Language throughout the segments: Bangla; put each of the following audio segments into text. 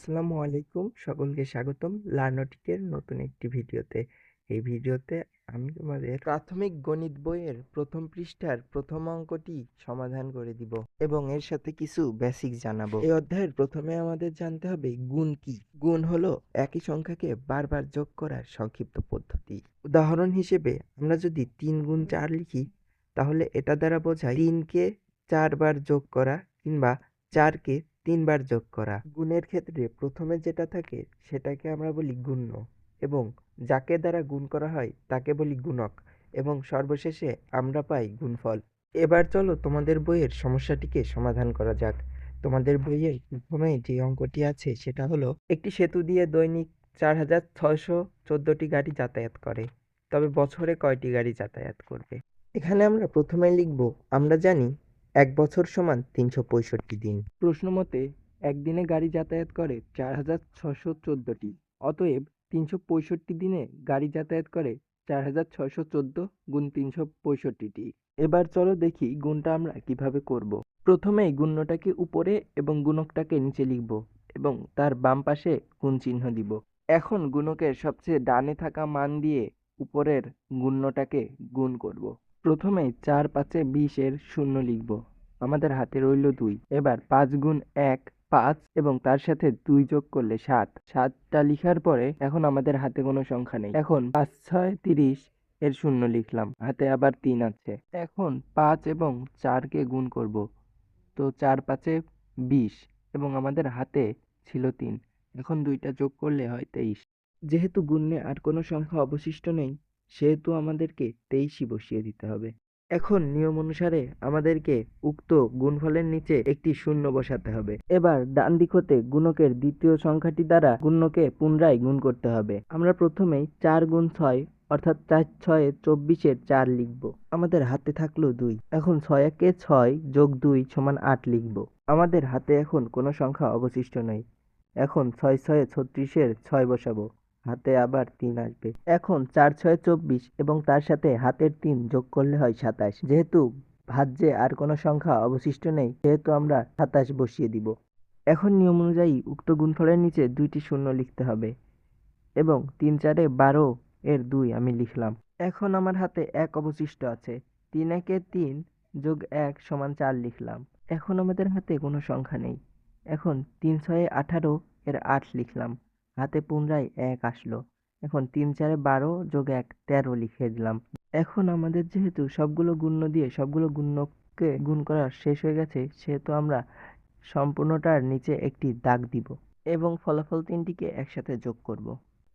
আসসালামু আলাইকুম, সকলকে স্বাগতম লার্নটিকের নতুন একটি ভিডিওতে। এই ভিডিওতে আমি তোমাদের প্রাথমিক গণিত বইয়ের প্রথম পৃষ্ঠার প্রথম অঙ্কটি সমাধান করে দিব এবং এর সাথে কিছু বেসিক জানাবো। এই অধ্যায়ের প্রথমে আমাদের জানতে হবে গুণ কি। গুণ হলো একই সংখ্যাকে বারবার যোগ করার সংক্ষিপ্ত পদ্ধতি। উদাহরণ হিসেবে আমরা যদি 3 গুণ 4 লিখি, তাহলে এটা দ্বারা বোঝায় 3কে 4 বার যোগ করা কিংবা 4কে 3 বার যোগ করা। গুণের ক্ষেত্রে প্রথমে যেটা থাকে সেটাকে আমরা বলি গুণ্য এবং যাকে দ্বারা গুণ করা হয় তাকে বলি গুণক এবং সর্বশেষে আমরা পাই গুণফল। এবার চলো তোমাদের বইয়ের সমস্যাটিকে সমাধান করা যাক। তোমাদের বইয়ে প্রথমে যে অঙ্কটি আছে সেটা হলো একটি সেতু দিয়ে দৈনিক 4614টি গাড়ি যাতায়াত করে, তবে বছরে কয়টি গাড়ি যাতায়াত করবে? এখানে আমরা প্রথমে লিখব, আমরা জানি 1 বছর সমান 365 দিন। প্রশ্ন মতে একদিনে গাড়ি যাতায়াত করে 4614টি, অতএব 365 দিনে গাড়ি যাতায়াত করে 4614 গুণ 365টি। এবার চলো দেখি গুণটা আমরা কিভাবে করব। প্রথমেই গুণ্যটাকে উপরে এবং গুণকটাকে নিচে লিখব এবং তার বাম পাশে গুণ চিহ্ন দিব। এখন গুণকের সবচেয়ে ডানে থাকা মান দিয়ে উপরের গুণ্যটাকে গুণ করব। প্রথমে 4 5 20 এর শূন্য লিখব। আমাদের হাতে রইল 2। এবার 5 গুণ 1 5 এবং তার সাথে 2 যোগ করলে 7। 7টা লিখার পরে এখন আমাদের হাতে কোনো সংখ্যা নেই। এখন 5 6 30 এর শূন্য লিখলাম, হাতে আবার 3 আছে। এখন 5 এবং 4কে গুণ করব। তো 4 5 20 এবং আমাদের হাতে ছিল 3। এখন 2টা যোগ করলে হয় 23। যেহেতু গুণে আর কোনো সংখ্যা অবশিষ্ট নেই, সেহেতু আমাদেরকে 23ই বসিয়ে দিতে হবে। এখন নিয়ম অনুসারে আমাদেরকে উক্ত গুণফলের নিচে একটি শূন্য বসাতে হবে। এবার ডান দিক হতে গুণকের দ্বিতীয় সংখ্যাটি দ্বারা গুণ্যকে পুনরায় গুণ করতে হবে। আমরা প্রথমেই 4 গুণ 6 অর্থাৎ 4 6 24 4 লিখব। আমাদের হাতে থাকলো 2। এখন 6 একে 6 যোগ 2 সমান 8 লিখব। আমাদের হাতে এখন কোনো সংখ্যা অবশিষ্ট নেই। এখন 6 6 36 6 বসাবো, হাতে আবার 3 আসবে। এখন 4 6 24 এবং তার সাথে হাতের 3 যোগ করলে হয় 27। যেহেতু ভাজ্যে আর কোনো সংখ্যা অবশিষ্ট নেই, সেহেতু আমরা 27 বসিয়ে দিব। এখন নিয়ম অনুযায়ী উক্ত গুণফলের নিচে 2টি শূন্য লিখতে হবে এবং 3 4 12 এর 2 আমি লিখলাম। এখন আমার হাতে 1 অবশিষ্ট আছে। 3 1 3 যোগ 1 সমান 4 লিখলাম। এখন আমাদের হাতে কোনো সংখ্যা নেই। এখন 3 6 18 এর 8 লিখলাম, হাতে পুনরায় 1 আসলো। এখন 3 4 12 যোগ 1 13 লিখে দিলাম। এখন আমাদের যেহেতু সবগুলো গুণ্য দিয়ে সবগুলো গুণ্যকে গুণ করা শেষ হয়ে গেছে, সেহেতু আমরা সম্পূর্ণটার নিচে একটি দাগ দিব এবং ফলাফল 3টিকে একসাথে যোগ করব।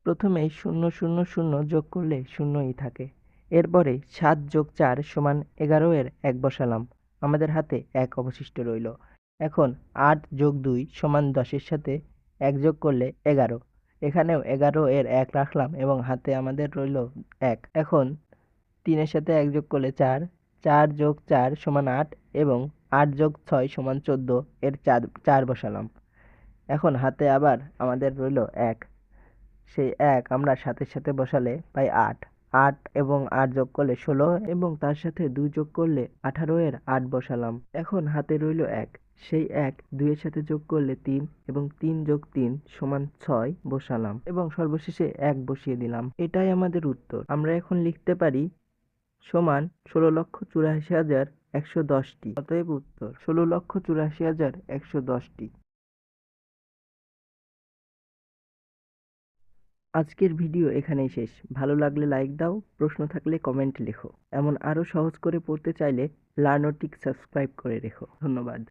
প্রথমেই 0 0 0 যোগ করলে শূন্যই থাকে। এরপরে 7 যোগ 4 সমান 11 এর 1 বসালাম। আমাদের হাতে 1 অবশিষ্ট রইল। এখন 8 যোগ 2 সমান 10 এর সাথে 1 যোগ করলে 11। এখানেও 11 এর 1 রাখলাম এবং হাতে আমাদের রইল 1। এখন 3 এর সাথে 1 যোগ করলে 4। 4 যোগ 4 সমান 8 এবং 8 যোগ 6 সমান 14 এর 4 বসালাম। এখন হাতে আবার আমাদের রইল 1। সেই 1 আমরা 7-এর সাথে বসালে পাই 8। 8 এবং 8 যোগ করলে 16 এবং তার সাথে 2 যোগ করলে 18 এর 8 বসালাম। এখন হাতে রইল 1। সেই 1 2 এর সাথে যোগ করলে 3 এবং 3 যোগ 3 সমান 6 বসালাম এবং সর্বশেষে 1 বসিয়ে দিলাম। এটাই আমাদের উত্তর। আমরা এখন লিখতে পারি সমান 16,84,110টি। অতএব উত্তর 16,84,110টি। আজকের ভিডিও এখানেই শেষ। ভালো লাগলে লাইক দাও, প্রশ্ন থাকলে কমেন্ট লেখো। এমন আরও সহজ করে পড়তে চাইলে লার্নটিক সাবস্ক্রাইব করে রেখো। ধন্যবাদ।